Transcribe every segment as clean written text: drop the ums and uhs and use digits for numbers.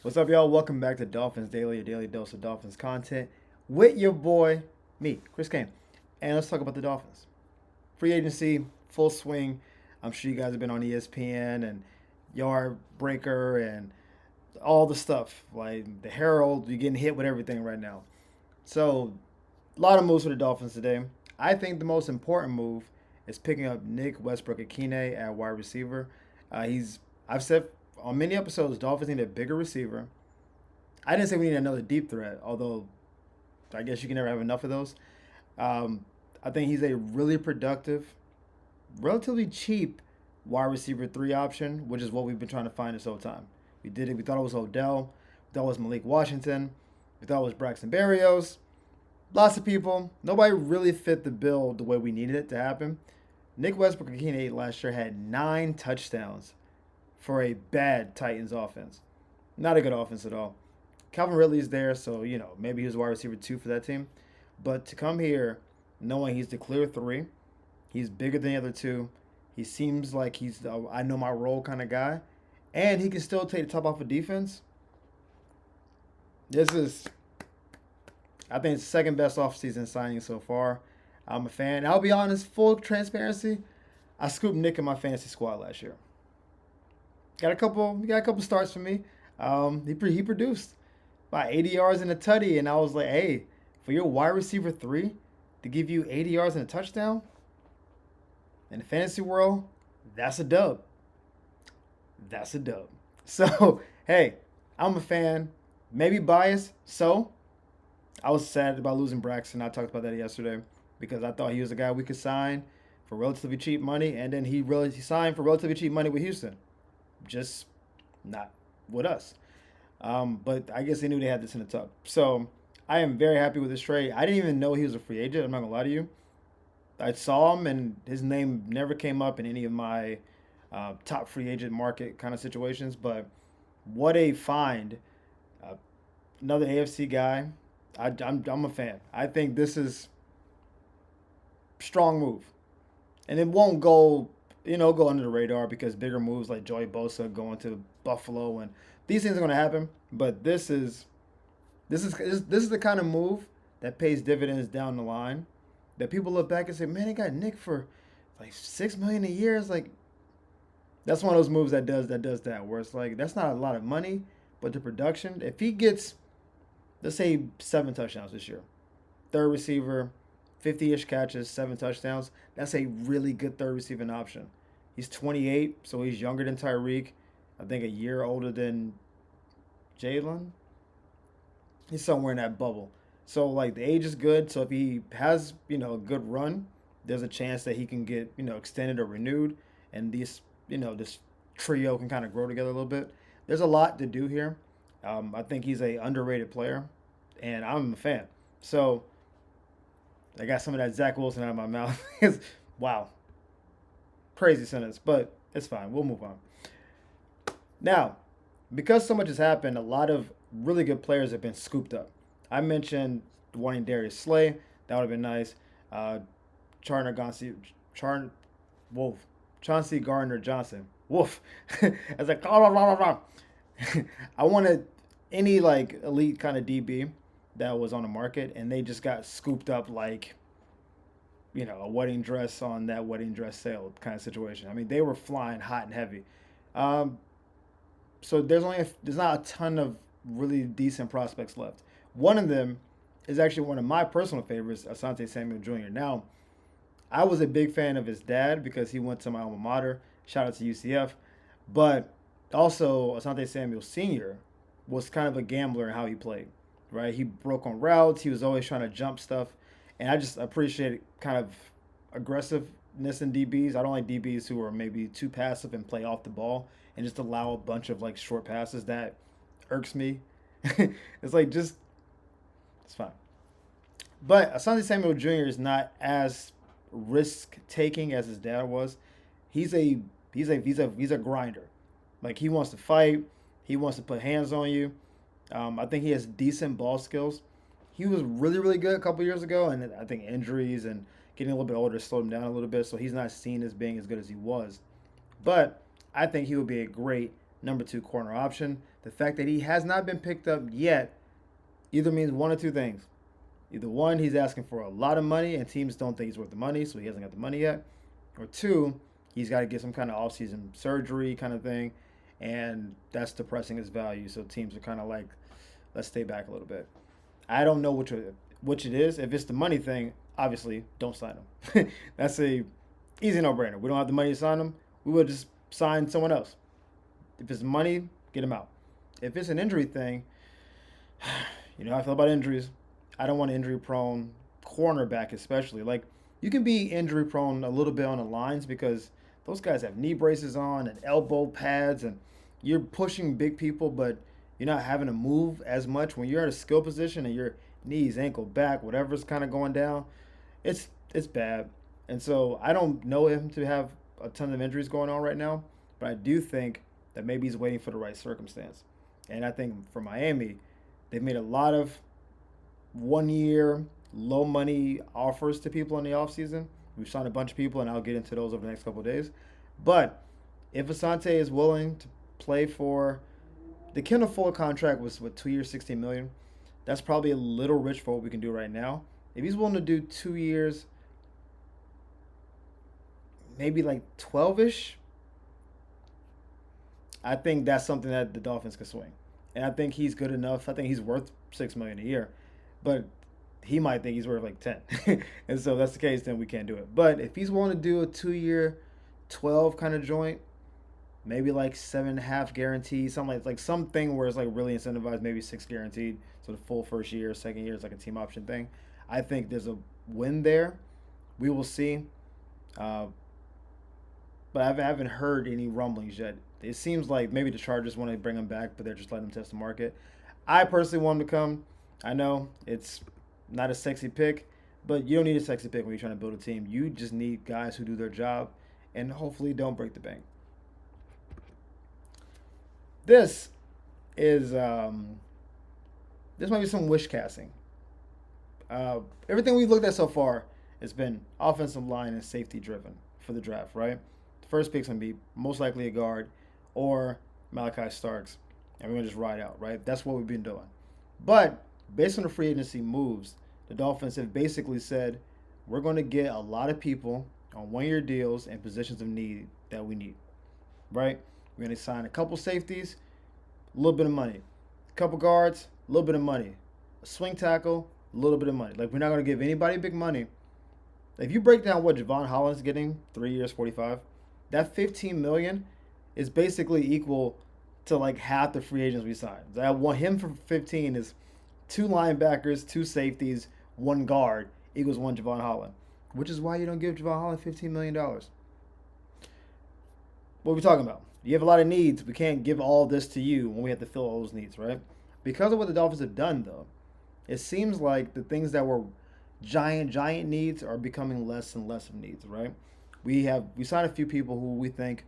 What's up, y'all? Welcome back to Dolphins Daily, your daily dose of Dolphins content with your boy, me, Chris Kane. And let's talk about the Dolphins. Free agency, full swing. I'm sure you guys have been on ESPN and Yard Breaker and all the stuff. Like the Herald, you're getting hit with everything right now. So, a lot of moves for the Dolphins today. I think the most important move is picking up Nick Westbrook-Akine at wide receiver. I've said on many episodes, Dolphins need a bigger receiver. I didn't say we need another deep threat, although I guess you can never have enough of those. I think he's a really productive, relatively cheap wide receiver three option, which is what we've been trying to find this whole time. We did it. We thought it was Odell. We thought it was Malik Washington. We thought it was Braxton Berrios. Lots of people. Nobody really fit the bill the way we needed it to happen. Nick Westbrook-Akine last year had 9 touchdowns for a bad Titans offense. Not a good offense at all. Calvin Ridley's there, so maybe he was wide receiver two for that team. But to come here knowing he's the clear three, he's bigger than the other two. He seems like he's the I know my role kind of guy, and he can still take the top off of defense. This is, I think, it's the second best offseason signing so far. I'm a fan. I'll be honest, full transparency, I scooped Nick in my fantasy squad last year. Got a couple starts for me. He produced about 80 yards and a tutty, and I was like, hey, for your wide receiver three to give you 80 yards and a touchdown in the fantasy world, that's a dub. That's a dub. So hey, I'm a fan. Maybe biased. So I was sad about losing Braxton. I talked about that yesterday because I thought he was a guy we could sign for relatively cheap money, and then he signed for relatively cheap money with Houston, just not with us. But I guess they knew they had this in the tuck. So I am very happy with this trade. I didn't even know he was a free agent. I'm not gonna lie to you. I saw him, and his name never came up in any of my top free agent market kind of situations. But what a find! Uh, Another AFC guy. I'm a fan. I think this is strong move, and it won't go under the radar because bigger moves like Joey Bosa going to Buffalo and these things are going to happen. But this is the kind of move that pays dividends down the line. That people look back and say, "Man, they got Nick for like 6 million a year." It's like that's one of those moves that does that where it's like that's not a lot of money, but the production. If he gets, let's say, 7 touchdowns this year, third receiver, 50-ish catches, 7 touchdowns. That's a really good third receiving option. He's 28, so he's younger than Tyreek. I think a year older than Jalen. He's somewhere in that bubble. So like the age is good. So if he has a good run, there's a chance that he can get extended or renewed, and this trio can kind of grow together a little bit. There's a lot to do here. I think he's a underrated player, and I'm a fan. So I got some of that Zach Wilson out of my mouth. Wow, crazy sentence, but it's fine. We'll move on. Now, because so much has happened, a lot of really good players have been scooped up. I mentioned wanting Darius Slay. That would have been nice. Uh, Charner Gonsi, Charn, Wolf, Chauncey Gardner Johnson. Wolf. I was like, blah, blah, blah, blah. I wanted any like elite kind of DB that was on the market, and they just got scooped up like a wedding dress on that wedding dress sale kind of situation. I mean, they were flying hot and heavy. Um, so there's not a ton of really decent prospects left. One of them is actually one of my personal favorites, Asante Samuel Jr. Now, I was a big fan of his dad because he went to my alma mater. Shout out to UCF. But also, Asante Samuel Sr. was kind of a gambler in how he played, right? He broke on routes. He was always trying to jump stuff. And I just appreciate kind of aggressiveness in DBs. I don't like DBs who are maybe too passive and play off the ball and just allow a bunch of like short passes. That irks me. It's like it's fine. But Asante Samuel Jr. is not as risk taking as his dad was. He's a grinder. Like he wants to fight. He wants to put hands on you. I think he has decent ball skills. He was really really good a couple years ago, and I think injuries and getting a little bit older slowed him down a little bit. So he's not seen as being as good as he was. But I think he would be a great number 2 corner option. The fact that he has not been picked up yet either means one or two things. Either one, he's asking for a lot of money and teams don't think he's worth the money, so he hasn't got the money yet. Or two, he's got to get some kind of offseason surgery kind of thing, and that's depressing his value. So teams are kind of like, let's stay back a little bit. I don't know which it is. If it's the money thing, obviously don't sign him. That's a easy no-brainer. We don't have the money to sign him. We would just sign someone else. If it's money, get him out. If it's an injury thing, you know how I feel about injuries. I don't want an injury-prone cornerback, especially. Like, you can be injury-prone a little bit on the lines because those guys have knee braces on and elbow pads, and you're pushing big people, but you're not having to move as much. When you're at a skill position and your knees, ankle, back, whatever's kind of going down, it's bad. And so I don't know him to have a ton of injuries going on right now, but I do think that maybe he's waiting for the right circumstance. And I think for Miami, they've made a lot of 1 year, low money offers to people in the offseason. We've signed a bunch of people, and I'll get into those over the next couple of days. But if Asante is willing to play for the Kendall Fuller contract was 2 years, $16 million. That's probably a little rich for what we can do right now. If he's willing to do 2 years, maybe like 12-ish, I think that's something that the Dolphins can swing. And I think he's good enough. I think he's worth $6 million a year. But he might think he's worth like 10. And so if that's the case, then we can't do it. But if he's willing to do a 2 year, 12 kind of joint, maybe like 7.5 guaranteed, something like something where it's like really incentivized, maybe 6 guaranteed. So the full first year, second year is like a team option thing. I think there's a win there. We will see. But I haven't heard any rumblings yet. It seems like maybe the Chargers want to bring him back, but they're just letting him test the market. I personally want him to come. I know it's not a sexy pick, but you don't need a sexy pick when you're trying to build a team. You just need guys who do their job and hopefully don't break the bank. This is this might be some wish casting. Everything we've looked at so far has been offensive line and safety driven for the draft, right? The first pick's gonna be most likely a guard or Malachi Starks, and we're gonna just ride out, right? That's what we've been doing. But based on the free agency moves, the Dolphins have basically said we're going to get a lot of people on 1 year deals and positions of need that we need, right? We're going to sign a couple safeties, a little bit of money. A couple guards, a little bit of money. A swing tackle, a little bit of money. Like, we're not going to give anybody big money. If you break down what Javon Holland's getting, 3 years, 45, that $15 million is basically equal to like half the free agents we signed. I want him for 15 is 2 linebackers, 2 safeties, 1 guard equals 1 Javon Holland, which is why you don't give Javon Holland $15 million. What are we talking about? You have a lot of needs. We can't give all this to you when we have to fill all those needs, right? Because of what the Dolphins have done, though, it seems like the things that were giant needs are becoming less and less of needs, right? We signed a few people who we think,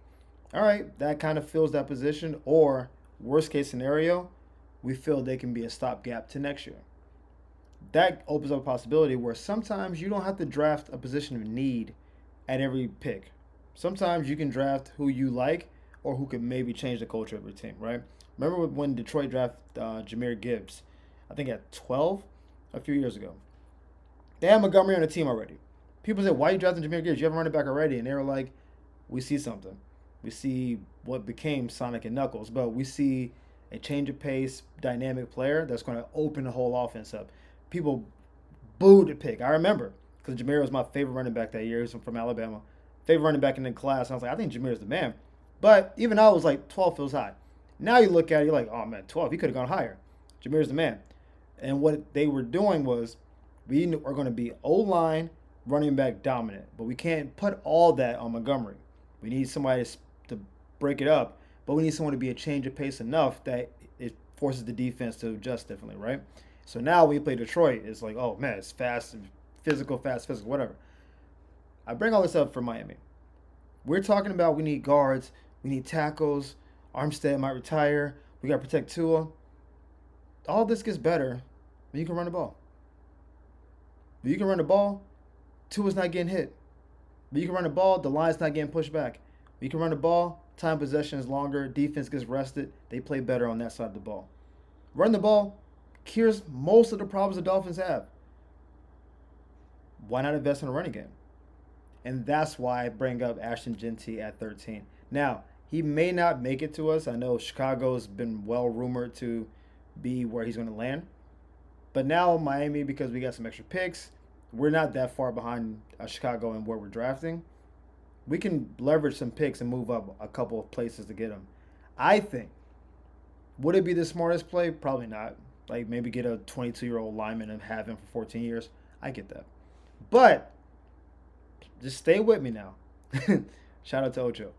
all right, that kind of fills that position, or worst case scenario, we feel they can be a stopgap to next year. That opens up a possibility where sometimes you don't have to draft a position of need at every pick. Sometimes you can draft who you like or who could maybe change the culture of your team, right? Remember when Detroit drafted Jahmyr Gibbs, I think at 12 a few years ago. They had Montgomery on the team already. People said, why are you drafting Jahmyr Gibbs? You have a running back already. And they were like, we see something. We see what became Sonic and Knuckles, but we see a change of pace, dynamic player that's going to open the whole offense up. People booed the pick. I remember because Jahmyr was my favorite running back that year. He was from Alabama. Favorite running back in the class. I was like, I think Jahmyr's the man. But even I was like, 12 feels high. Now you look at it, you're like, oh man, 12, he could have gone higher. Jahmyr's the man. And what they were doing was, we are going to be O-line, running back dominant. But we can't put all that on Montgomery. We need somebody to break it up. But we need someone to be a change of pace enough that it forces the defense to adjust differently, right? So now when you play Detroit, it's like, oh man, it's fast, physical, whatever. I bring all this up for Miami. We're talking about we need guards, we need tackles, Armstead might retire, we got to protect Tua. All this gets better when you can run the ball. When you can run the ball, Tua's not getting hit. When you can run the ball, the line's not getting pushed back. When you can run the ball, time possession is longer, defense gets rested, they play better on that side of the ball. Run the ball cures most of the problems the Dolphins have. Why not invest in a running game? And that's why I bring up Ashton Genty at 13. Now, he may not make it to us. I know Chicago's been well rumored to be where he's going to land. But now Miami, because we got some extra picks, we're not that far behind Chicago in where we're drafting. We can leverage some picks and move up a couple of places to get him. I think, would it be the smartest play? Probably not. Like maybe get a 22-year-old lineman and have him for 14 years. I get that. But just stay with me now. Shout out to Ocho.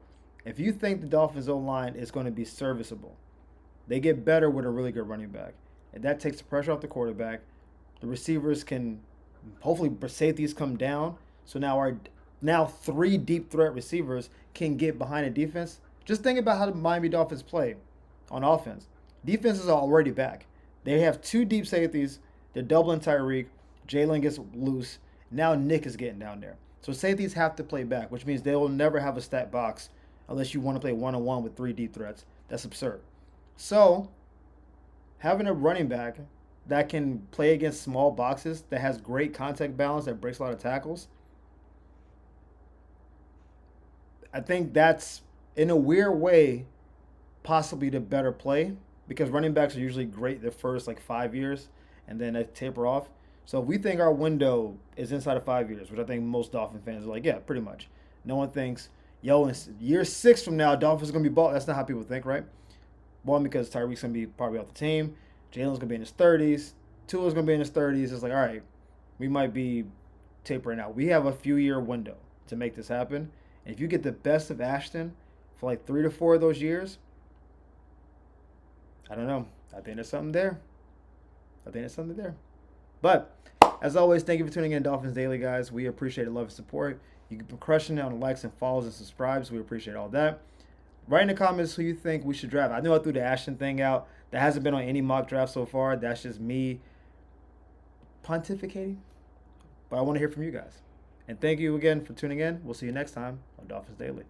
If you think the Dolphins' O-line is going to be serviceable, they get better with a really good running back. And that takes the pressure off the quarterback. The receivers can, hopefully, safeties come down. So now 3 deep threat receivers can get behind a defense. Just think about how the Miami Dolphins play on offense. Defenses are already back. They have 2 deep safeties. They're doubling Tyreek. Jalen gets loose. Now Nick is getting down there. So safeties have to play back, which means they will never have a stat box unless you want to play one-on-one with 3 deep threats. That's absurd. So having a running back that can play against small boxes, that has great contact balance, that breaks a lot of tackles, I think that's, in a weird way, possibly the better play because running backs are usually great the first 5 years and then they taper off. So if we think our window is inside of 5 years, which I think most Dolphin fans are like, yeah, pretty much. No one thinks, yo, in year 6 from now, Dolphins are going to be ball. That's not how people think, right? One, because Tyreek's going to be probably off the team. Jalen's going to be in his 30s. Tua's going to be in his 30s. It's like, all right, we might be tapering out. We have a few-year window to make this happen. And if you get the best of Ashton for 3 to 4 of those years, I don't know. I think there's something there. But, as always, thank you for tuning in to Dolphins Daily, guys. We appreciate it, love and support. You can be crushing it on the likes and follows and subscribes. We appreciate all that. Write in the comments who you think we should draft. I know I threw the Ashton thing out. That hasn't been on any mock draft so far. That's just me pontificating. But I want to hear from you guys. And thank you again for tuning in. We'll see you next time on Dolphins Daily.